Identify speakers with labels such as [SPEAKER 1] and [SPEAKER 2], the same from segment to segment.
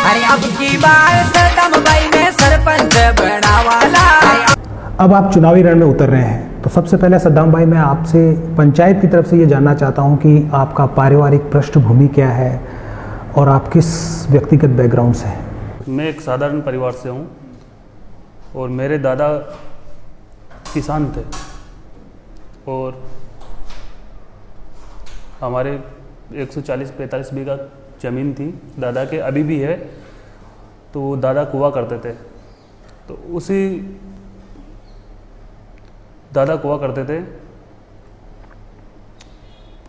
[SPEAKER 1] अरे अब की बार सदम भाई ने सरपंच बनावाला।
[SPEAKER 2] अब आप चुनावी रण में उतर रहे हैं, तो सबसे पहले सद्दाम भाई मैं आपसे पंचायत की तरफ से ये जानना चाहता हूँ कि आपका पारिवारिक पृष्ठभूमि क्या है और आप किस व्यक्तिगत बैकग्राउंड से हैं।
[SPEAKER 3] मैं एक साधारण परिवार से हूँ और मेरे दादा किसान थे और हमारे 140-45 बीघा ज़मीन थी दादा के, अभी भी है। तो वो दादा कुआं करते थे, तो उसी दादा कुआं करते थे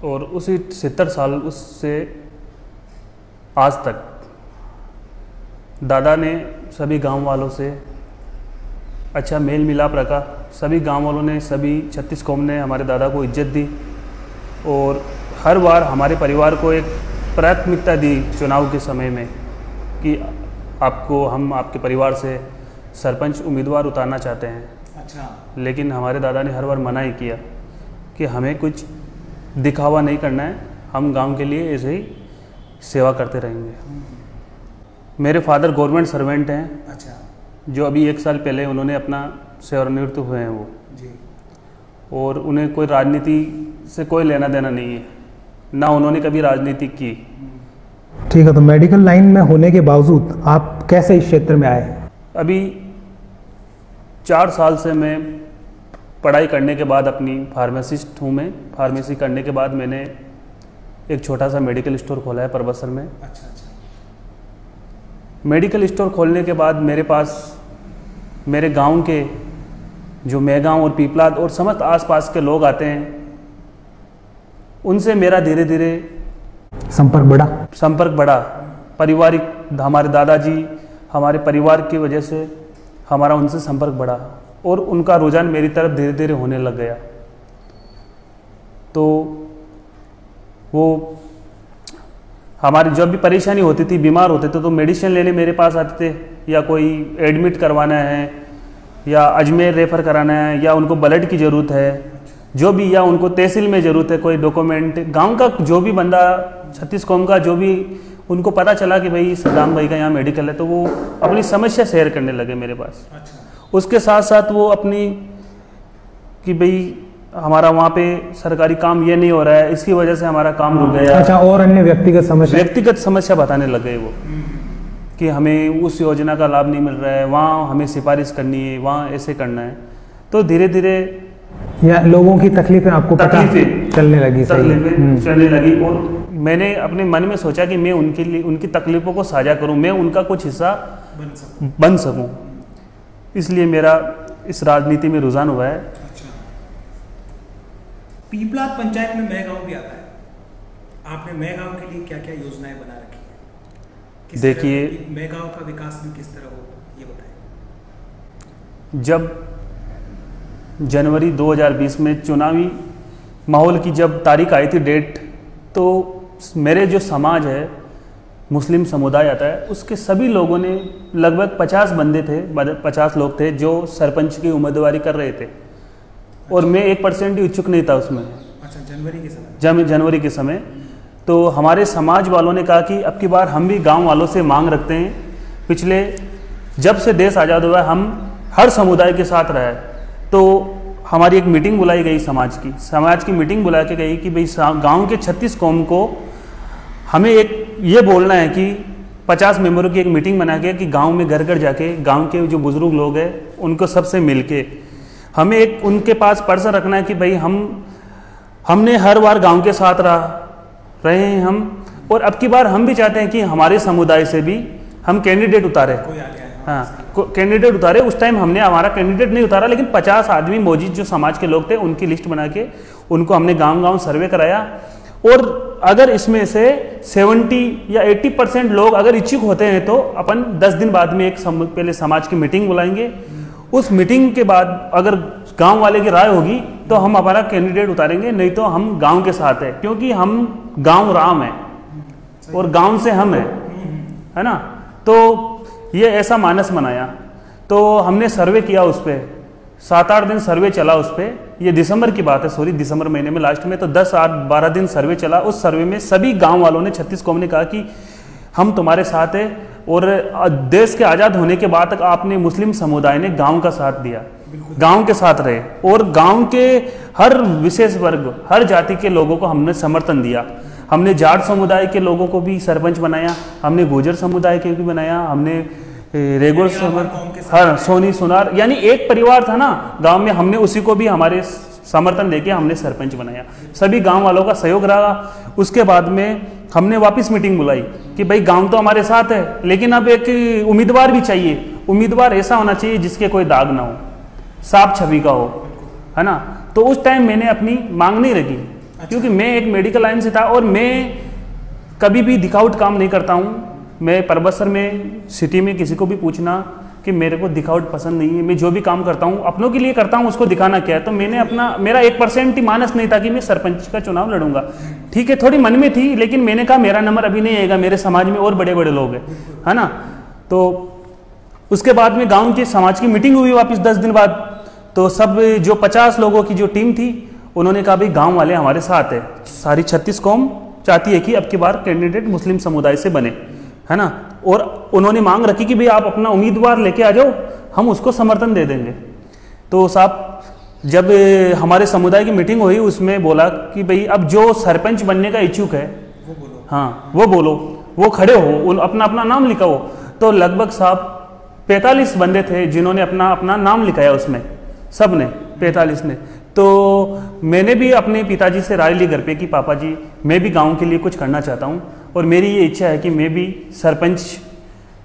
[SPEAKER 3] और उसी 70 साल उससे आज तक दादा ने सभी गांव वालों से अच्छा मेल मिलाप रखा। सभी गांव वालों ने, सभी 36 कौम ने हमारे दादा को इज्जत दी और हर बार हमारे परिवार को एक प्राथमिकता दी चुनाव के समय में कि हम आपके परिवार से सरपंच उम्मीदवार उतारना चाहते हैं।
[SPEAKER 2] अच्छा।
[SPEAKER 3] लेकिन हमारे दादा ने हर बार मना ही किया कि हमें कुछ दिखावा नहीं करना है, हम गांव के लिए ऐसे ही सेवा करते रहेंगे। मेरे फादर गवर्नमेंट सर्वेंट हैं।
[SPEAKER 2] अच्छा।
[SPEAKER 3] जो अभी 1 साल पहले उन्होंने अपना सेवानिवृत्त हुए हैं वो
[SPEAKER 2] जी।
[SPEAKER 3] और उन्हें कोई राजनीति से कोई लेना देना नहीं है, ना उन्होंने कभी राजनीति की।
[SPEAKER 2] ठीक है, तो मेडिकल लाइन में होने के बावजूद आप कैसे इस क्षेत्र में आए?
[SPEAKER 3] अभी 4 साल से मैं पढ़ाई करने के बाद अपनी फार्मासिस्ट हूँ। मैं फार्मेसी करने के बाद मैंने एक छोटा सा मेडिकल स्टोर खोला है परबसर में।
[SPEAKER 2] अच्छा।
[SPEAKER 3] मेडिकल स्टोर खोलने के बाद मेरे पास मेरे गांव के जो मेगांव और पीपलाद और समस्त आसपास के लोग आते हैं, उनसे मेरा धीरे धीरे संपर्क बढ़ा। पारिवारिक, हमारे दादाजी, हमारे परिवार की वजह से हमारा उनसे संपर्क बढ़ा और उनका रुझान मेरी तरफ धीरे धीरे होने लग गया। तो वो हमारी जब भी परेशानी होती थी, बीमार होते थे, तो मेडिसिन लेने मेरे पास आते थे, या कोई एडमिट करवाना है या अजमेर रेफ़र कराना है या उनको ब्लड की ज़रूरत है, जो भी, या उनको तहसील में ज़रूरत है कोई डॉक्यूमेंट, गांव का जो भी बंदा 36 कौम का जो भी, उनको पता चला कि भाई सद्दाम भाई का यहाँ मेडिकल है, तो वो अपनी समस्या शेयर करने लगे मेरे पास। अच्छा। उसके साथ साथ वो अपनी कि भाई हमारा वहाँ पे सरकारी काम ये नहीं हो रहा है, इसकी वजह से हमारा काम रुक गया।
[SPEAKER 2] अच्छा, और अन्य व्यक्तिगत
[SPEAKER 3] समस्या बताने लग गए वो कि हमें उस योजना का लाभ नहीं मिल रहा है, वहाँ हमें सिफारिश करनी है, वहाँ ऐसे करना है। तो धीरे धीरे
[SPEAKER 2] या लोगों की तकलीफें आपको चलने
[SPEAKER 3] लगी और मैंने अपने मन में सोचा कि मैं उनकी तकलीफों को साझा करूं, मैं उनका कुछ हिस्सा बन सकूं। इसलिए मेरा इस राजनीति में रुझान हुआ है।
[SPEAKER 4] अच्छा। पीपलाद पंचायत में मैं गांव भी आता है, आपने मैं गांव के लिए क्या क्या योजनाएं बना रखी है?
[SPEAKER 3] देखिए,
[SPEAKER 4] मैं गांव का विकास भी किस तरह हो, ये बताएं।
[SPEAKER 3] जब जनवरी 2020 में चुनावी माहौल की जब तारीख आई थी, डेट, तो मेरे जो समाज है, मुस्लिम समुदाय आता है, उसके सभी लोगों ने, लगभग 50 बंदे थे, 50 लोग थे जो सरपंच की उम्मीदवारी कर रहे थे। अच्छा। और मैं 1% भी इच्छुक नहीं था उसमें।
[SPEAKER 4] अच्छा,
[SPEAKER 3] जनवरी के समय तो हमारे समाज वालों ने कहा कि अब की बार हम भी गांव वालों से मांग रखते हैं। पिछले जब से देश आज़ाद हुआ है, हम हर समुदाय के साथ रहे। तो हमारी एक मीटिंग बुलाई गई, समाज की मीटिंग बुला के गई कि भाई गांव के 36 कौम को हमें एक ये बोलना है कि 50 मेंबरों की एक मीटिंग बना के कि गांव में घर घर जाके गांव के जो बुजुर्ग लोग हैं उनको सबसे मिलके हमें एक उनके पास पर्चा रखना है कि भाई हमने हर बार गांव के साथ रहे हैं हम, और अब की बार हम भी चाहते हैं कि हमारे समुदाय से भी हम कैंडिडेट उतारे। हाँ, कैंडिडेट उतारे। उस टाइम हमने हमारा कैंडिडेट नहीं उतारा, लेकिन 50 आदमी मौजूद जो समाज के लोग थे उनकी लिस्ट बना के उनको हमने गांव-गांव सर्वे कराया। और अगर इसमें से 70 या 80% लोग अगर इच्छुक होते हैं तो अपन 10 दिन बाद में पहले समाज की मीटिंग बुलाएंगे। उस मीटिंग के बाद अगर गांव वाले की राय होगी तो हम हमारा कैंडिडेट उतारेंगे, नहीं तो हम गांव के साथ है, क्योंकि हम गांव राम है और गांव से हम है ना। तो ये ऐसा मानस बनाया। तो हमने सर्वे किया उस पर, 7-8 दिन सर्वे चला उस पर। ये दिसंबर की बात है, सॉरी, दिसंबर महीने में लास्ट में। तो 10-12 दिन सर्वे चला। उस सर्वे में सभी गांव वालों ने, 36 कौम ने कहा कि हम तुम्हारे साथ हैं और देश के आज़ाद होने के बाद तक आपने मुस्लिम समुदाय ने गांव का साथ दिया, गांव के साथ रहे और गांव के हर विशेष वर्ग, हर जाति के लोगों को हमने समर्थन दिया। हमने जाट समुदाय के लोगों को भी सरपंच बनाया, हमने गुर्जर समुदाय के भी बनाया, हमने रेगुलर हर सोनी सुनार, यानी एक परिवार था ना गांव में, हमने उसी को भी हमारे समर्थन देके हमने सरपंच बनाया। सभी गांव वालों का सहयोग रहा। उसके बाद में हमने वापस मीटिंग बुलाई कि भाई गांव तो हमारे साथ है, लेकिन अब एक उम्मीदवार भी चाहिए। उम्मीदवार ऐसा होना चाहिए जिसके कोई दाग ना हो, साफ छवि का हो, है ना। तो उस टाइम मैंने अपनी मांग नहीं रखी, क्योंकि मैं एक मेडिकल लाइन से था और मैं कभी भी दिखावट काम नहीं करता हूँ। मैं परबसर में सिटी में किसी को भी पूछना कि मेरे को दिखावट पसंद नहीं है, मैं जो भी काम करता हूँ अपनों के लिए करता हूँ, उसको दिखाना क्या है। तो मैंने अपना, मेरा 1% ही मानस नहीं था कि मैं सरपंच का चुनाव लड़ूंगा। ठीक है, थोड़ी मन में थी, लेकिन मैंने कहा मेरा नंबर अभी नहीं आएगा, मेरे समाज में और बड़े बड़े लोग हैं, है ना। तो उसके बाद में गाँव की समाज की मीटिंग हुई वापस 10 दिन बाद। तो सब जो 50 लोगों की जो टीम थी, उन्होंने कहा भाई गाँव वाले हमारे साथ है, सारी 36 कौम चाहती है कि अब की बार कैंडिडेट मुस्लिम समुदाय से बने, है ना। और उन्होंने मांग रखी कि भाई आप अपना उम्मीदवार लेके आ जाओ, हम उसको समर्थन दे देंगे। तो साहब जब हमारे समुदाय की मीटिंग हुई, उसमें बोला कि भाई अब जो सरपंच बनने का इच्छुक है
[SPEAKER 4] वो बोलो,
[SPEAKER 3] हाँ वो बोलो, वो खड़े हो, अपना अपना नाम लिखाओ। तो लगभग साहब 45 बंदे थे जिन्होंने अपना अपना नाम लिखाया उसमें, सब ने 45 ने। तो मैंने भी अपने पिताजी से राय ली घर पे कि पापा जी मैं भी गांव के लिए कुछ करना चाहता हूं और मेरी ये इच्छा है कि मैं भी सरपंच,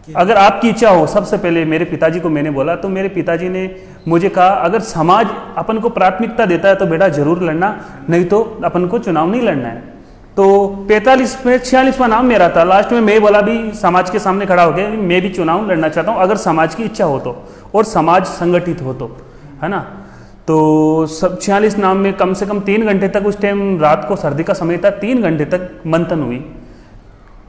[SPEAKER 3] अगर आपकी इच्छा हो। सबसे पहले मेरे पिताजी को मैंने बोला, तो मेरे पिताजी ने मुझे कहा अगर समाज अपन को प्राथमिकता देता है तो बेटा जरूर लड़ना, नहीं तो अपन को चुनाव नहीं लड़ना है। तो 45 में 46वां नाम मेरा था। लास्ट में मैं बोला भी समाज के सामने खड़ा हो गया, मैं भी चुनाव लड़ना चाहता हूँ अगर समाज की इच्छा हो तो, और समाज संगठित हो तो, है ना। तो सब 46 नाम में कम से कम 3 घंटे तक, उस टाइम रात को सर्दी का समय था, 3 घंटे तक मंथन हुई।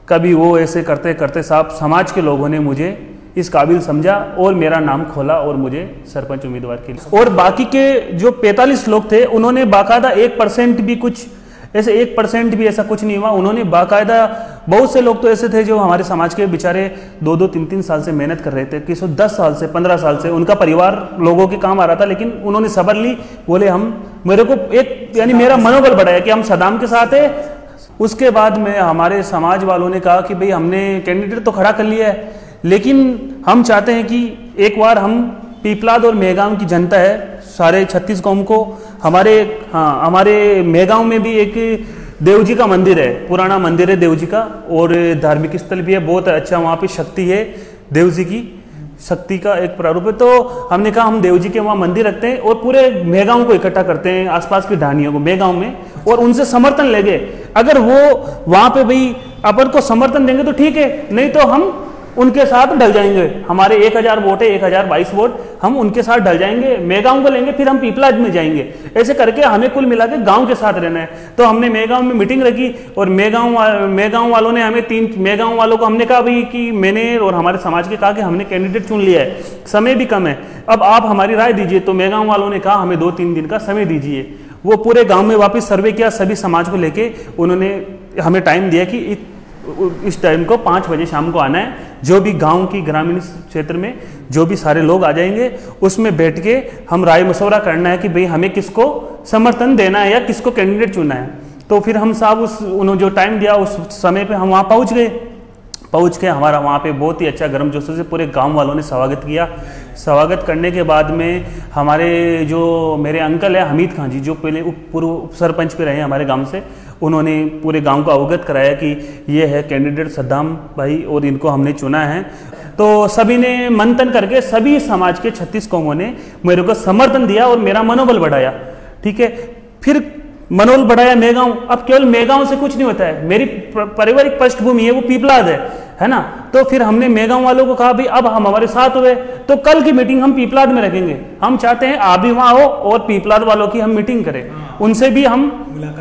[SPEAKER 3] कभी वो ऐसे करते करते साहब समाज के लोगों ने मुझे इस काबिल समझा और मेरा नाम खोला और मुझे सरपंच उम्मीदवार के लिए। और बाकी के जो 45 लोग थे उन्होंने बाकायदा 1% भी कुछ ऐसे 1% भी ऐसा कुछ नहीं हुआ। उन्होंने बाकायदा, बहुत से लोग तो ऐसे थे जो हमारे समाज के बेचारे 2-2, 3-3 साल से मेहनत कर रहे थे, किसी 10 साल से 15 साल से उनका परिवार लोगों के काम आ रहा था, लेकिन उन्होंने सब्र ली, बोले हम, मेरे को एक यानी मेरा मनोबल बढ़ाया कि हम सदाम के साथ है। उसके बाद में हमारे समाज वालों ने कहा कि भाई हमने कैंडिडेट तो खड़ा कर लिया है, लेकिन हम चाहते हैं कि एक बार हम पीपलाद और मेहगांव की जनता है, सारे 36 कौम को, हमारे मेहगांव में भी एक देव जी का मंदिर है, पुराना मंदिर है देव जी का, और धार्मिक स्थल भी है, बहुत अच्छा, वहाँ पे शक्ति है, देव जी की शक्ति का एक प्रारूप है। तो हमने कहा हम देव जी के वहाँ मंदिर रखते हैं और पूरे मेहगांव को इकट्ठा करते हैं, आसपास की ढानियों को मेहगांव में, और उनसे समर्थन लेंगे। अगर वो वहाँ पे भाई अपन को समर्थन देंगे तो ठीक है, नहीं तो हम उनके साथ ढल जाएंगे। हमारे 1000 वोट है, 1022 वोट, हम उनके साथ ढल जाएंगे, मेहगांव को लेंगे, फिर हम पीपलाद में जाएंगे। ऐसे करके हमें कुल मिला के गाँव के साथ रहना है। तो हमने मेहगांव में मीटिंग रखी और मेहगांव वालों ने हमें मेहगांव वालों को हमने कहा भाई कि मैंने और हमारे समाज के कहा कि हमने कैंडिडेट चुन लिया है, समय भी कम है, अब आप हमारी राय दीजिए। तो मेहगांव वालों ने कहा हमें 2-3 दिन का समय दीजिए। वो पूरे गाँव में वापस सर्वे किया, सभी समाज को लेके उन्होंने हमें टाइम दिया कि इस टाइम को 5 बजे शाम को आना है। जो भी गांव की ग्रामीण क्षेत्र में जो भी सारे लोग आ जाएंगे, उसमें बैठ के हम राय मशवरा करना है कि भाई हमें किसको समर्थन देना है या किसको कैंडिडेट चुनना है। तो फिर हम साहब उन्होंने जो टाइम दिया उस समय पे हम वहाँ पहुँच गए। पहुँच के हमारा वहाँ पे बहुत ही अच्छा गर्मजोशी से पूरे गांव वालों ने स्वागत किया। स्वागत करने के बाद में हमारे जो मेरे अंकल है हमीद खान जी, जो पहले पूर्व सरपंच पे रहे हमारे गांव से, उन्होंने पूरे गांव को अवगत कराया कि ये है कैंडिडेट सद्दाम भाई और इनको हमने चुना है। तो सभी ने मंथन करके सभी समाज के 36 कौमों ने मेरे को समर्थन दिया और मेरा मनोबल बढ़ाया। ठीक है, फिर मनोबल बढ़ाया मेहगांव। अब केवल मेहगांव से कुछ नहीं होता है, मेरी पारिवारिक पृष्ठभूमि है वो पीपलाद है ना। तो फिर हमने मेहगांव वालों को कहा भाई अब हमारे साथ हुए तो कल की मीटिंग हम पीपलाद में रखेंगे। हम चाहते हैं आप भी वहां हो और पीपलाद वालों की हम मीटिंग करें, उनसे भी हम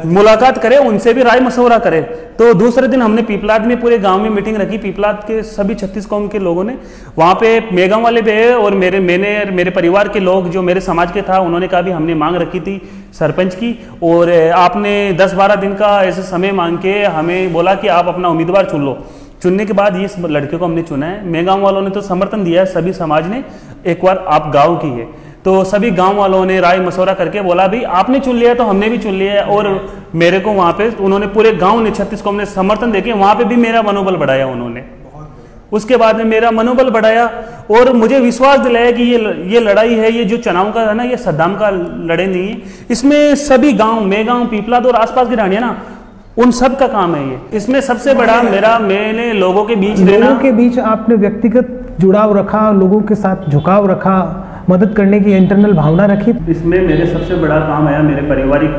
[SPEAKER 3] मुलाकात करें, उनसे भी राय मशवरा करें। तो दूसरे दिन हमने पीपलाद में पूरे गांव में मीटिंग रखी। पीपलाद के सभी 36 कौम के लोगों ने, वहां पे मेहगांव वाले भी है और मेरे परिवार के लोग जो मेरे समाज के था, उन्होंने कहा भी हमने मांग रखी थी सरपंच की और आपने 10-12 दिन का ऐसे समय मांग के हमें बोला कि आप अपना उम्मीदवार चुन लो। चुनने के बाद ये लड़के को हमने चुना है। मैं गांव वालों ने तो समर्थन दिया है, सभी समाज ने, एक बार आप गांव की है तो सभी गांव वालों ने राय मशवरा करके बोला भाई आपने चुन लिया तो हमने भी चुन लिया है। और मेरे को वहां पे उन्होंने पूरे गांव ने 36 को हमने समर्थन देके वहां पे भी मेरा मनोबल बढ़ाया उन्होंने। उसके बाद में मेरा मनोबल बढ़ाया और मुझे विश्वास दिलाया कि ये लड़ाई है, ये जो चुनाव का है ना, ये सद्दाम का लड़ाई नहीं है, इसमें सभी गांव, मेगांव, पीपलाद और आसपास की ढाणियां ना, उन सब का काम है ये। इसमें सबसे बड़ा मैंने लोगों के बीच
[SPEAKER 2] आपने व्यक्तिगत जुड़ाव रखा, लोगों के साथ झुकाव रखा, मदद करने की इंटरनल भावना रखी।
[SPEAKER 3] इसमें मेरे सबसे बड़ा काम आया मेरे पारिवारिक,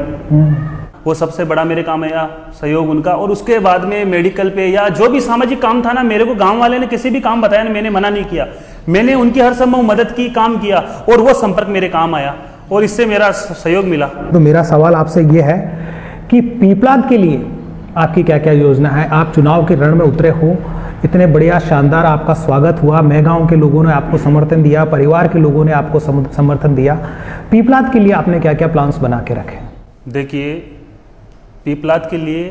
[SPEAKER 3] वो सबसे बड़ा मेरे काम आया सहयोग उनका। और उसके बाद में मेडिकल पे या जो भी सामाजिक काम था ना, मेरे को गांव वाले ने किसी भी काम बताया ना, मैंने मना नहीं किया, मैंने उनकी हर संभव मदद की, काम किया और वो संपर्क मेरे काम आया और इससे मेरा सहयोग मिला।
[SPEAKER 2] तो मेरा सवाल आपसे ये है कि पीपलाद के लिए आपकी क्या क्या योजना है? आप चुनाव के रण में उतरे हो, इतने बढ़िया शानदार आपका स्वागत हुआ, मेगांव के लोगों ने आपको समर्थन दिया, परिवार के लोगों ने आपको समर्थन दिया, पीपलाद के लिए आपने क्या क्या प्लान्स बना के रखे?
[SPEAKER 3] देखिए, पीपलाद के लिए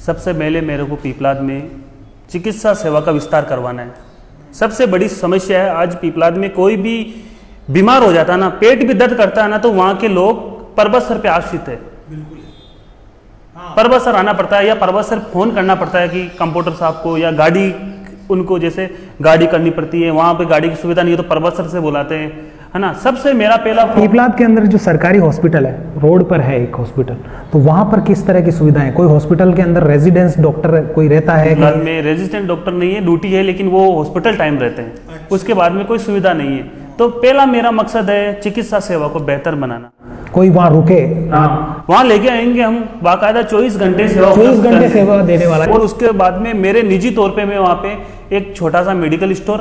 [SPEAKER 3] सबसे पहले मेरे को पीपलाद में चिकित्सा सेवा का विस्तार करवाना है। सबसे बड़ी समस्या है आज पीपलाद में, कोई भी बीमार हो जाता है ना, पेट भी दर्द करता है ना, तो वहां के लोग परबतसर पे आश्रित है। परबतसर आना पड़ता है या परबतसर फोन करना पड़ता है कि कंप्यूटर साहब को, या गाड़ी उनको जैसे गाड़ी करनी पड़ती है, वहां पे गाड़ी की सुविधा नहीं है तो परबतसर से बुलाते हैं, है ना। सबसे मेरा पहला
[SPEAKER 2] पीपलाद के अंदर जो सरकारी हॉस्पिटल है, रोड पर है एक हॉस्पिटल, तो वहां पर किस तरह की सुविधाएं? कोई हॉस्पिटल के अंदर रेजिडेंस डॉक्टर कोई रहता है?
[SPEAKER 3] पीपलाद में रेजिडेंट डॉक्टर नहीं है, ड्यूटी है, लेकिन वो हॉस्पिटल टाइम रहते हैं, उसके बाद में कोई सुविधा नहीं है। तो पहला मेरा मकसद है चिकित्सा सेवा को बेहतर बनाना।
[SPEAKER 2] कोई वहां रुके,
[SPEAKER 3] वहां लेके आएंगे हम, बाकायदा 24 घंटे सेवा,
[SPEAKER 2] 24 घंटे सेवा देने वाला।
[SPEAKER 3] और उसके बाद में मेरे निजी तौर पे मैं वहां पे एक छोटा सा मेडिकल स्टोर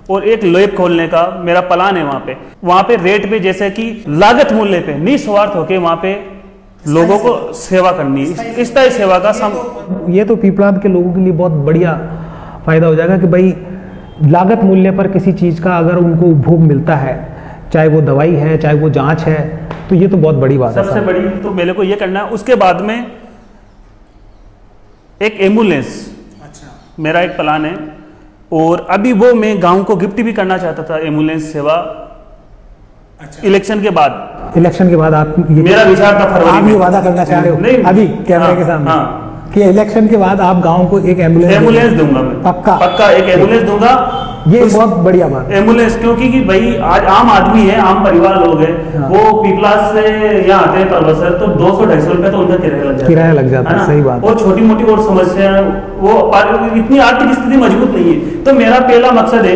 [SPEAKER 3] और एक लैब खोलने का मेरा प्लान है। वहां पे रेट पे, जैसे कि लागत मूल्य पे निस्वार्थ होके वहां पे लोगों को सेवा करनी, इस तरह सेवा का
[SPEAKER 2] ये तो पीपलाद के लोगों के लिए बहुत बढ़िया फायदा हो जाएगा कि भाई लागत मूल्य पर किसी चीज का अगर उनको उपभोग मिलता है, चाहे वो दवाई है, चाहे वो जांच है, तो ये तो बहुत बड़ी बात है।
[SPEAKER 3] सबसे बड़ी तो मेरे को ये करना है। उसके बाद में एक एम्बुलेंस, मेरा एक प्लान है, और अभी वो मैं गांव को गिफ्ट भी करना चाहता था एम्बुलेंस सेवा। इलेक्शन के बाद आप मेरा विचार था फरवरी में,
[SPEAKER 2] ये वादा करना चाह रहे हो? नहीं, अभी कैमरे के सामने कि इलेक्शन के बाद आप गांव को एक
[SPEAKER 3] एम्बुलेंस दूंगा मैं, पक्का एक एम्बुलेंस दूंगा।
[SPEAKER 2] ये बहुत बढ़िया बात है
[SPEAKER 3] एम्बुलेंस, क्योंकि कि भाई आज आम आदमी है, आम परिवार लोग हैं, वो पीपलाद से यहाँ आते हैं परबतसर, तो 200-250 रुपए तो उनका किराया लग जाता है। सही बात।
[SPEAKER 2] और
[SPEAKER 3] छोटी मोटी और समस्या, वो इतनी आर्थिक स्थिति मजबूत नहीं है, तो मेरा पहला मकसद है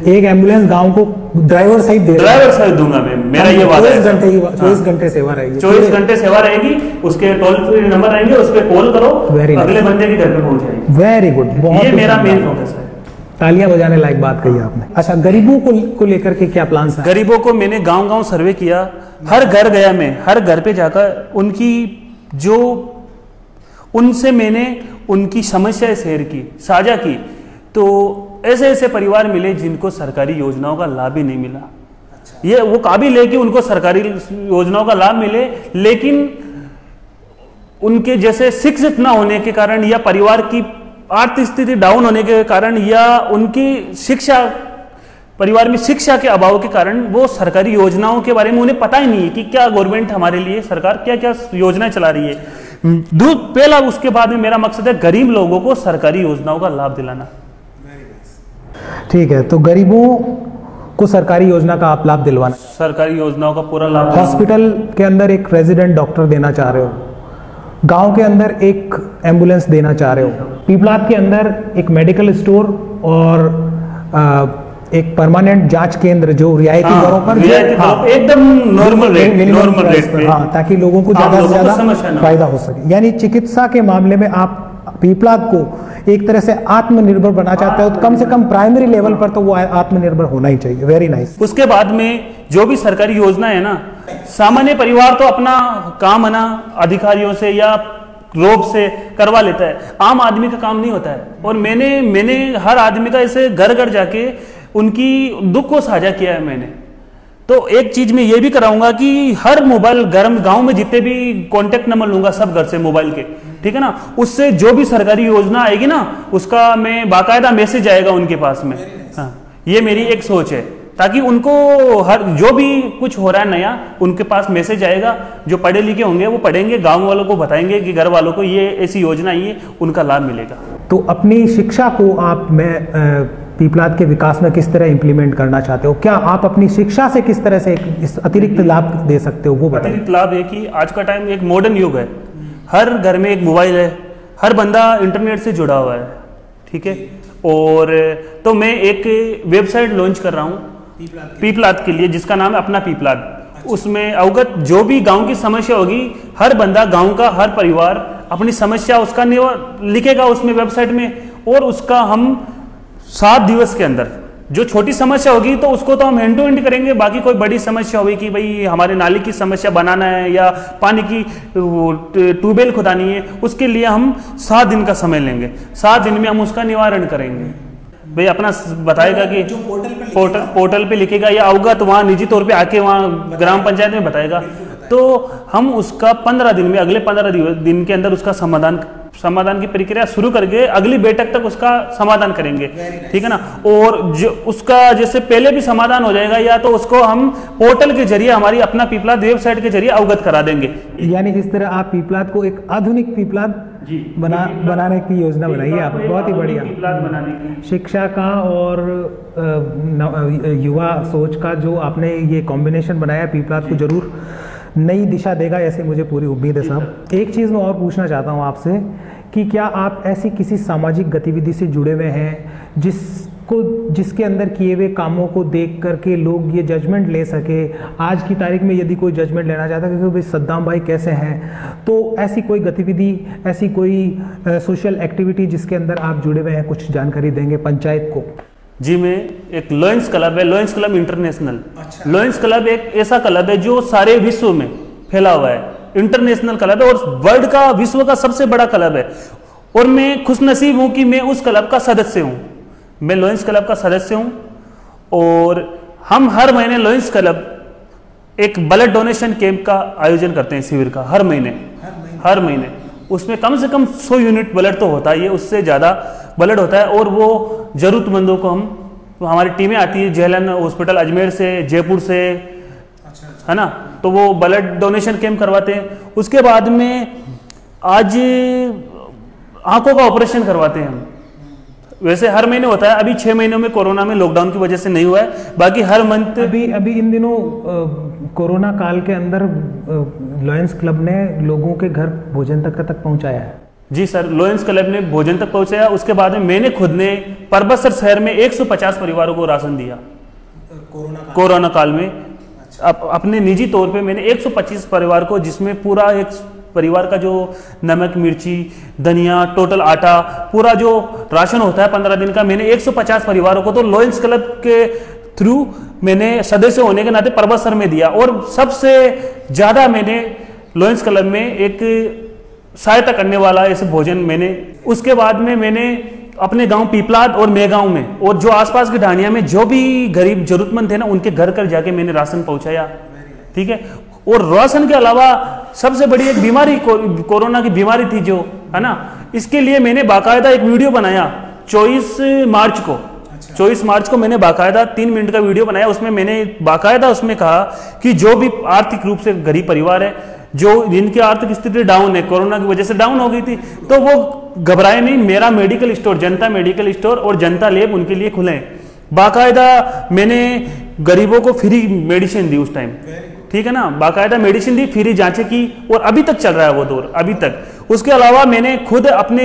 [SPEAKER 3] एक एम्बुलेंस
[SPEAKER 2] गाँव को ड्राइवर सहित
[SPEAKER 3] दूंगा मैं, मेरा ये वादा है।
[SPEAKER 2] 24 घंटे सेवा रहेगी,
[SPEAKER 3] 24 घंटे सेवा रहेगी, उसके टोल फ्री नंबर रहेंगे, उस पर कॉल करो, अगले बंदे के घर पे पहुंच जाएगी।
[SPEAKER 2] वेरी गुड, बहुत
[SPEAKER 3] ये मेरा मेन फोकस है।
[SPEAKER 2] तालियां बजाने लायक बात कही आपने। अच्छा, गरीबों को लेकर के क्या प्लान है?
[SPEAKER 3] गरीबों को मैंने गांव-गांव सर्वे किया, हर घर गया मैं, हर घर पे जाकर उनकी जो उनसे मैंने उनकी समस्याएं शेयर की, साझा की। तो ऐसे ऐसे परिवार मिले जिनको सरकारी योजनाओं का लाभ ही नहीं मिला। ये वो काबिल है कि उनको सरकारी योजनाओं का लाभ मिले, लेकिन उनके जैसे शिक्षित ना होने के कारण, या परिवार की आर्थिक स्थिति डाउन होने के कारण, या उनकी शिक्षा, परिवार में शिक्षा के अभाव के कारण, वो सरकारी योजनाओं के बारे में उन्हें पता ही नहीं है कि क्या गवर्नमेंट हमारे लिए, सरकार क्या क्या योजनाएं चला रही है। पहला, उसके बाद में मेरा मकसद है गरीब लोगों को सरकारी योजनाओं का लाभ दिलाना।
[SPEAKER 2] ठीक है, तो गरीबों को सरकारी योजना का आप लाभ दिलवाना,
[SPEAKER 3] सरकारी योजनाओं का पूरा लाभ।
[SPEAKER 2] हॉस्पिटल के अंदर एक रेजिडेंट डॉक्टर देना चाह रहे हो, गांव के अंदर एक एम्बुलेंस देना चाह रहे हो, पीपलाद के अंदर एक मेडिकल स्टोर और एक परमानेंट जांच केंद्र जो रियायती दरों पर,
[SPEAKER 3] एकदम नॉर्मल रेट पे,
[SPEAKER 2] ताकि लोगों को ज्यादा से ज्यादा फायदा हो सके। यानी चिकित्सा के मामले में आप पीपलाद को एक तरह से आत्मनिर्भर बनाना चाहते हो, तो कम से कम प्राइमरी लेवल पर तो वो आत्मनिर्भर होना ही चाहिए। Very nice.
[SPEAKER 3] उसके बाद में जो भी सरकारी योजना है ना, सामान्य परिवार तो अपना काम है ना अधिकारियों से या रोब से करवा लेता है, आम आदमी का काम नहीं होता है। और मैंने हर आदमी का ऐसे घर घर जाके उनकी दुख को साझा किया है मैंने। तो एक चीज मैं ये भी कराऊंगा कि हर मोबाइल गांव में जितने भी कॉन्टेक्ट नंबर लूंगा सब घर से मोबाइल के, ठीक है ना। उससे जो भी सरकारी योजना आएगी ना, उसका मैं बाकायदा मैसेज आएगा उनके पास में। हाँ, ये मेरी एक सोच है, ताकि उनको हर जो भी कुछ हो रहा है नया, उनके पास मैसेज आएगा। जो पढ़े लिखे होंगे वो पढ़ेंगे, गांव वालों को बताएंगे कि घर वालों को ये ऐसी योजना आई है, उनका लाभ मिलेगा।
[SPEAKER 2] तो अपनी शिक्षा को आप पीपलाद के विकास में किस तरह इंप्लीमेंट करना चाहते हो? क्या आप अपनी शिक्षा से किस तरह से इस अतिरिक्त लाभ दे सकते हो, वो बताइए।
[SPEAKER 3] अतिरिक्त लाभ है कि आज का टाइम एक मॉडर्न युग है, हर घर में एक मोबाइल है, हर बंदा इंटरनेट से जुड़ा हुआ है, ठीक है। और तो मैं एक वेबसाइट लॉन्च कर रहा हूँ पीपलाद के लिए, जिसका नाम है अपना पीपलाद। उसमें अवगत जो भी गांव की समस्या होगी, हर बंदा, गांव का हर परिवार अपनी समस्या उसका लिखेगा उसमें वेबसाइट में, और उसका हम 7 दिवस के अंदर, जो छोटी समस्या होगी तो उसको तो हम हैंड टू हैंड करेंगे। बाकी कोई बड़ी समस्या होगी कि भाई हमारे नाली की समस्या बनाना है या पानी की ट्यूबवेल खुदानी है, उसके लिए हम 7 दिन का समय लेंगे। 7 दिन में हम उसका निवारण करेंगे। भाई अपना बताएगा कि
[SPEAKER 4] जो
[SPEAKER 3] पोर्टल पे लिखेगा, या अवगत वहाँ निजी तौर पे आके वहाँ ग्राम पंचायत में बताएगा, तो हम उसका 15 दिन में, अगले 15 दिन के अंदर उसका समाधान की प्रक्रिया शुरू करके अगली बैठक तक उसका समाधान करेंगे, ठीक है ना। और जो उसका जैसे पहले भी समाधान हो जाएगा, या तो उसको हम पोर्टल के जरिए, हमारी अपना पीपलाद वेबसाइट के जरिए अवगत करा देंगे।
[SPEAKER 2] यानी इस तरह आप पीपलाद को एक आधुनिक पीपलाद बनाने की योजना बनाई है आप, बहुत ही बढ़िया। शिक्षा का और युवा सोच का जो आपने ये कॉम्बिनेशन बनाया, पीपलाद को जरूर नई दिशा देगा, ऐसे मुझे पूरी उम्मीद है साहब। एक चीज़ मैं और पूछना चाहता हूँ आपसे कि क्या आप ऐसी किसी सामाजिक गतिविधि से जुड़े हुए हैं जिसके अंदर किए हुए कामों को देख करके लोग ये जजमेंट ले सके? आज की तारीख में यदि कोई जजमेंट लेना चाहता है कि भाई सद्दाम भाई कैसे हैं, तो ऐसी कोई गतिविधि, ऐसी कोई सोशल एक्टिविटी जिसके अंदर आप जुड़े हुए हैं, कुछ जानकारी देंगे पंचायत को?
[SPEAKER 3] जी, मैं एक लॉयंस क्लब है, lions club international. Lions club एक ऐसा क्लब है जो सारे विश्व में फैला हुआ है, इंटरनेशनल क्लब है और वर्ल्ड का, विश्व का सबसे बड़ा क्लब है। और मैं खुशनसीब हूं कि मैं उस क्लब का सदस्य हूं। मैं लॉयंस क्लब का सदस्य हूं, और हम हर महीने लॉयंस क्लब एक ब्लड डोनेशन कैंप का आयोजन करते हैं, शिविर का, हर महीने। उसमें कम से कम 100 यूनिट ब्लड तो होता ही है, उससे ज़्यादा ब्लड होता है। और वो जरूरतमंदों को हमारी टीमें आती है जेलन हॉस्पिटल अजमेर से, जयपुर से, है ना, तो वो ब्लड डोनेशन कैंप करवाते हैं। उसके बाद में आज आंखों का ऑपरेशन करवाते हैं हम। वैसे हर महीने होता है, अभी 6 महीनों में कोरोना में लॉकडाउन की वजह से नहीं हुआ है, बाकी हर मंथ।
[SPEAKER 2] अभी इन दिनों कोरोना काल के अंदर लॉयंस क्लब ने लोगों के घर भोजन तक पहुंचाया है।
[SPEAKER 3] जी सर, लॉयंस क्लब ने भोजन तक पहुंचाया। उसके बाद में मैंने खुद ने परबतसर शहर में 150 परिवारों को राशन दिया कोरोना काल में। अपने निजी तौर पे मैंने 125 परिवार को, जिसमें पूरा एक परिवार का जो नमक, मिर्ची, धनिया, टोटल आटा, पूरा जो राशन होता है 15 दिन का, मैंने 150 परिवारों को तो लॉयंस क्लब के थ्रू मैंने सदस्य होने के नाते परबतसर में दिया। और सबसे ज्यादा मैंने लॉयंस क्लब में एक सहायता करने वाला ऐसे भोजन मैंने, उसके बाद में मैंने अपने गांव पीपलाद और मेगांव में और जो आसपास की ढाणिया में जो भी गरीब जरूरतमंद थे ना, उनके घर घर जाके मैंने राशन पहुंचाया, ठीक है। और राशन के अलावा सबसे बड़ी एक बीमारी कोरोना की बीमारी थी जो, है ना, इसके लिए मैंने बाकायदा एक वीडियो बनाया 24 मार्च को मैंने बाकायदा 3 मिनट का वीडियो बनाया। उसमें मैंने बाकायदा उसमें कहा कि जो भी आर्थिक रूप से गरीब परिवार है, जो जिनकी आर्थिक स्थिति डाउन है, कोरोना की वजह से डाउन हो गई थी, तो वो घबराए नहीं। मेरा मेडिकल स्टोर, जनता मेडिकल स्टोर और जनता लैब उनके लिए खुले हैं। बाकायदा मैंने गरीबों को फ्री मेडिसिन दी उस टाइम, ठीक है ना, बाकायदा मेडिसिन दी, फ्री जांचें की, और अभी तक चल रहा है वो दौर, अभी तक। उसके अलावा मैंने खुद अपने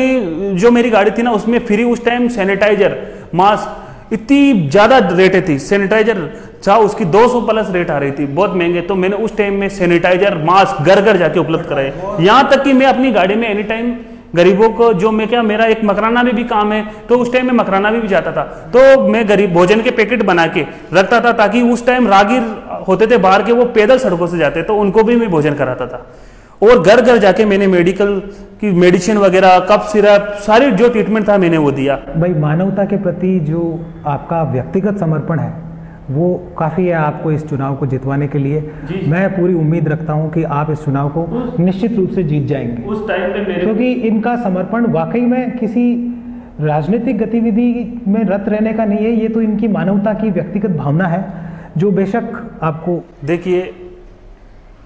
[SPEAKER 3] जो मेरी गाड़ी थी ना, उसमें फ्री उस टाइम सैनिटाइजर, मास्क, इतनी ज्यादा रेटें थी सैनिटाइजर, चाहे उसकी 200 प्लस रेट आ रही थी, बहुत महंगे। तो मैंने उस टाइम में सैनिटाइजर, मास्क घर घर जाके उपलब्ध कराए। यहाँ तक कि मैं अपनी गाड़ी में एनी टाइम गरीबों को, जो मैं क्या, मेरा एक मकराना में भी काम है, तो उस टाइम में मकराना भी जाता था, तो मैं गरीब भोजन के पैकेट बना के रखता था, ताकि उस टाइम राहगीर होते थे बाहर के, वो पैदल सड़कों से जाते, तो उनको भी मैं भोजन कराता था। और घर घर जाके मैंने मेडिकल की मेडिसिन वगैरह, कफ सिरप, सारी जो ट्रीटमेंट था मैंने वो दिया।
[SPEAKER 2] भाई, मानवता के प्रति जो आपका व्यक्तिगत समर्पण है वो काफ़ी है आपको इस चुनाव को जितवाने के लिए। मैं पूरी उम्मीद रखता हूं कि आप इस चुनाव को निश्चित रूप से जीत जाएंगे,
[SPEAKER 3] उस टाइम पे मेरे
[SPEAKER 2] क्योंकि इनका समर्पण वाकई में किसी राजनीतिक गतिविधि में रत रहने का नहीं है, ये तो इनकी मानवता की व्यक्तिगत भावना है जो बेशक आपको।
[SPEAKER 3] देखिए,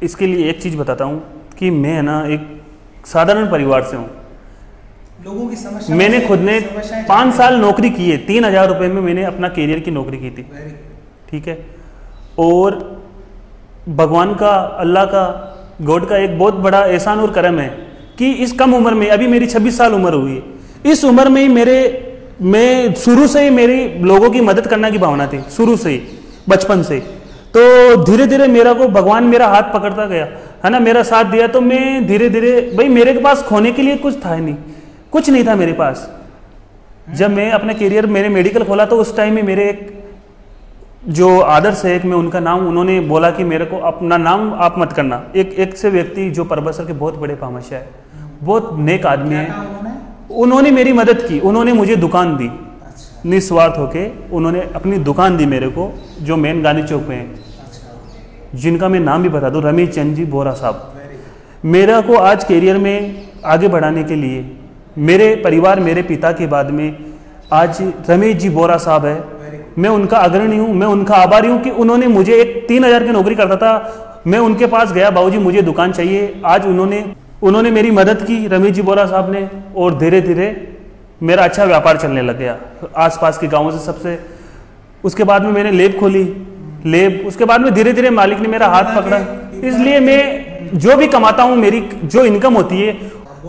[SPEAKER 3] इसके लिए एक चीज़ बताता हूँ कि मैं ना एक साधारण परिवार से हूँ।
[SPEAKER 4] लोगों की समस्या,
[SPEAKER 3] मैंने खुद ने 5 साल नौकरी की है, 3,000 रुपये में मैंने अपना कैरियर की नौकरी की थी, ठीक है। और भगवान का, अल्लाह का, गॉड का एक बहुत बड़ा एहसान और करम है कि इस कम उम्र में, अभी मेरी 26 साल उम्र हुई है, इस उम्र में ही मैं शुरू से ही मेरी लोगों की मदद करने की भावना थी, शुरू से ही, बचपन से। तो धीरे धीरे मेरा को भगवान मेरा हाथ पकड़ता गया, है ना, मेरा साथ दिया। तो मैं धीरे धीरे, भाई मेरे के पास खोने के लिए कुछ था ही नहीं, कुछ नहीं था मेरे पास। जब मैं अपना करियर, मैंने मेडिकल खोला तो उस टाइम में मेरे एक जो आदर्श है, एक मैं उनका नाम, उन्होंने बोला कि मेरे को अपना नाम आप मत करना। एक से व्यक्ति जो परबसर के बहुत बड़े पामाशा है, बहुत नेक आदमी है, उन्होंने मेरी मदद की, उन्होंने मुझे दुकान दी, निस्वार्थ होके उन्होंने अपनी दुकान दी मेरे को, जो मेन गांधी चौक में है, जिनका मैं नाम भी बता दूं, रमेश चंद जी बोरा साहब। मेरा को आज करियर में आगे बढ़ाने के लिए मेरे परिवार, मेरे पिता के बाद में आज रमेश जी बोरा साहब है, मैं उनका अग्रणी हूँ, मैं उनका आभारी हूँ कि उन्होंने मुझे, एक 3,000 की नौकरी करता था, मैं उनके पास गया, बाबूजी मुझे दुकान चाहिए, आज उन्होंने मेरी मदद की, रमेश जी बोरा साहब ने, और धीरे धीरे मेरा अच्छा व्यापार चलने लग गया आसपास के गाँवों से सबसे। उसके बाद में मैंने लेब खोली, उसके बाद में धीरे धीरे मालिक ने मेरा हाथ पकड़ा। इसलिए मैं जो भी कमाता हूँ, मेरी जो इनकम होती है,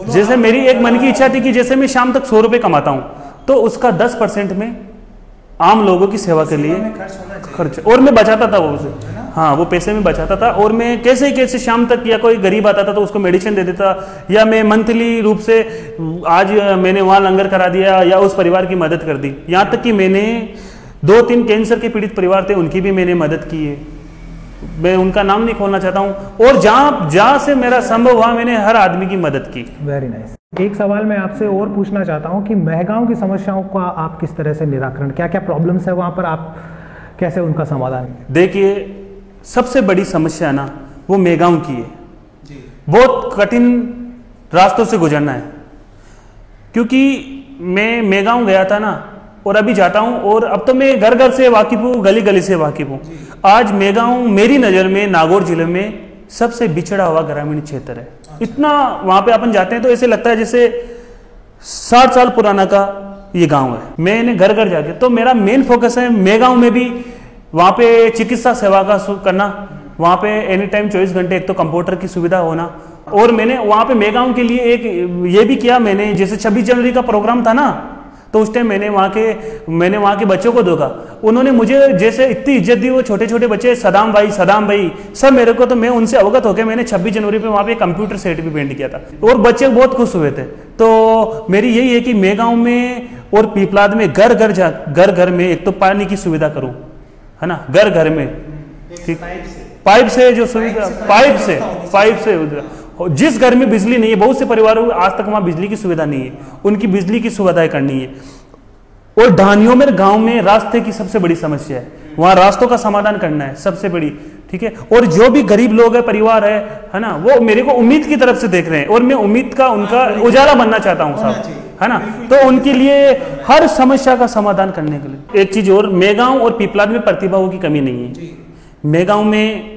[SPEAKER 3] जैसे मेरी एक मन की इच्छा थी कि जैसे मैं शाम तक 100 रुपये कमाता हूँ, तो उसका 10% में आम लोगों की सेवा के लिए खर्च, और मैं बचाता था वो उसे, हाँ, वो पैसे में बचाता था। और मैं कैसे शाम तक, या कोई गरीब आता था तो उसको मेडिसिन दे देता, या मैं मंथली रूप से, आज मैंने वहाँ लंगर करा दिया, या उस परिवार की मदद कर दी। यहाँ तक कि मैंने 2-3 कैंसर के पीड़ित परिवार थे, उनकी भी मैंने मदद की है। मैं उनका नाम नहीं खोलना चाहता हूँ, और जहाँ से मेरा संभव हुआ मैंने हर आदमी की मदद की।
[SPEAKER 2] Very nice. एक सवाल मैं आपसे और पूछना चाहता हूँ कि मेहगांव की समस्याओं का आप किस तरह से निराकरण, क्या क्या प्रॉब्लम्स है वहाँ पर, आप कैसे उनका समाधान? देखिए,
[SPEAKER 3] सबसे बड़ी समस्या ना वो मेहगांव की है, बहुत कठिन रास्तों से गुजरना है। क्योंकि मैं मेहगांव गया था ना, और अभी जाता हूं, और अब तो मैं घर घर से वाकिफ हूँ, गली गली से वाकिफ हूँ। आज मेहगांव मेरी नज़र में नागौर जिले में सबसे बिछड़ा हुआ ग्रामीण क्षेत्र है। इतना वहां पे अपन जाते हैं तो ऐसे लगता है जैसे 60 साल पुराना का ये गांव है। मैंने घर घर जाके, तो मेरा मेन फोकस है मेहगांव में भी वहां पे चिकित्सा सेवा का करना, वहां पे एनी टाइम 24 घंटे एक तो कंप्यूटर की सुविधा होना। और मैंने वहां पे मेहगांव के लिए एक ये भी किया, मैंने जैसे 26 जनवरी का प्रोग्राम था ना, तो उस टाइम मैंने वहाँ के बच्चों को देखा, उन्होंने मुझे जैसे इतनी इज्जत दी, वो छोटे छोटे बच्चे, सदाम भाई सब मेरे को, तो मैं उनसे अवगत हो गया। मैंने 26 जनवरी पे वहाँ पे कंप्यूटर सेट भी पेंट किया था, और बच्चे बहुत खुश हुए थे। तो मेरी यही है कि मेहगांव में और पीपलाद में घर घर में एक तो पानी की सुविधा करूँ, है ना, घर घर में, ठीक, पाइप से जो सुविधा, पाइप से जिस घर में बिजली नहीं है, बहुत से परिवारों में आज तक वहां बिजली की सुविधा नहीं है, उनकी बिजली की सुविधाएं करनी है। और ढानियों में, गांव में रास्ते की सबसे बड़ी समस्या है, वहां रास्तों का समाधान करना है सबसे बड़ी, ठीक है। और जो भी गरीब लोग है, परिवार है ना, वो मेरे को उम्मीद की तरफ से देख रहे हैं, और मैं उम्मीद का उनका उजाला बनना चाहता हूँ साहब, है ना। तो उनके लिए हर समस्या का समाधान करने के लिए। एक चीज और, मेहगांव और पीपलाद में प्रतिभाओं की कमी नहीं है। मेहगांव में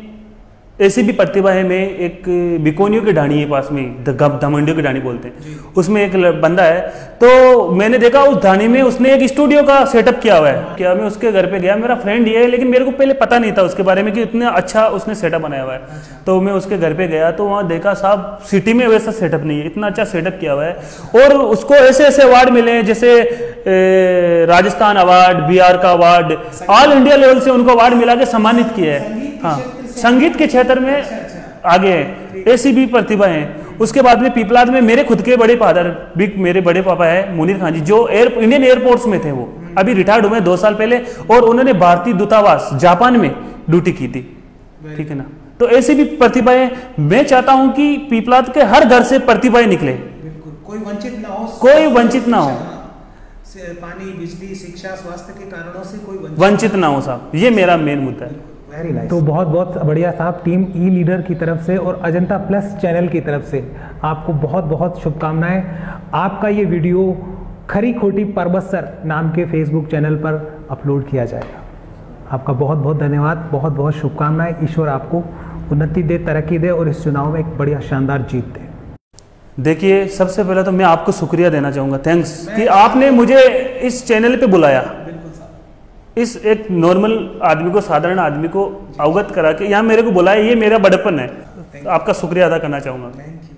[SPEAKER 3] ऐसी भी प्रतिभा है, मैं एक बिकोनियों की ढाणी है पास में, धमंडियों की ढाणी बोलते हैं, उसमें एक बंदा है, तो मैंने देखा उस ढाणी में उसने एक स्टूडियो का सेटअप किया हुआ है। क्या मैं उसके घर पे गया, मेरा फ्रेंड ही है, लेकिन मेरे को पहले पता नहीं था उसके बारे में कि इतना अच्छा उसने सेटअप बनाया हुआ है। तो मैं उसके घर पे गया तो वहाँ देखा साहब, सिटी में वैसा सेटअप नहीं है, इतना अच्छा सेटअप किया हुआ है। और उसको ऐसे ऐसे अवार्ड मिले, जैसे राजस्थान अवार्ड, बिहार का अवार्ड, ऑल इंडिया लेवल से उनको अवार्ड मिला के सम्मानित किया है। हाँ, संगीत के क्षेत्र में आगे है, ऐसी भी प्रतिभा है। उसके बाद में पीपलाद में मेरे खुद के बड़े फादर, मेरे बड़े पापा है मुनीर खान जी, जो इंडियन एयरपोर्ट्स में थे, वो अभी रिटायर्ड हुए 2 साल पहले, और उन्होंने भारतीय दूतावास जापान में ड्यूटी की थी, ठीक है ना। तो ऐसी भी प्रतिभाएं, मैं चाहता हूं कि पीपलाद के हर घर से प्रतिभाएं निकले,
[SPEAKER 4] कोई वंचित ना हो,
[SPEAKER 3] कोई वंचित ना हो।
[SPEAKER 4] पानी, बिजली, शिक्षा, स्वास्थ्य के कारणों से कोई
[SPEAKER 3] वंचित ना हो साहब, ये मेरा मेन मुद्दा है।
[SPEAKER 4] Very nice.
[SPEAKER 2] तो बहुत बहुत बढ़िया साहब, टीम ई लीडर की तरफ से और अजंता प्लस चैनल की तरफ से आपको बहुत बहुत शुभकामनाएं। आपका ये वीडियो खरी खोटी परबत्सर नाम के फेसबुक चैनल पर अपलोड किया जाएगा। आपका बहुत बहुत धन्यवाद, बहुत बहुत शुभकामनाएं। ईश्वर आपको उन्नति दे, तरक्की दे और इस चुनाव में एक बढ़िया शानदार जीत दे।
[SPEAKER 3] देखिए, सबसे पहले तो मैं आपको शुक्रिया देना चाहूँगा, थैंक्स कि आपने मुझे इस चैनल पे बुलाया।
[SPEAKER 4] बिल्कुल साहब।
[SPEAKER 3] इस एक नॉर्मल आदमी को, साधारण आदमी को अवगत करा के यहाँ मेरे को बुलाया, ये मेरा बड़प्पन है। आपका शुक्रिया अदा करना चाहूँगा।
[SPEAKER 4] Thank you.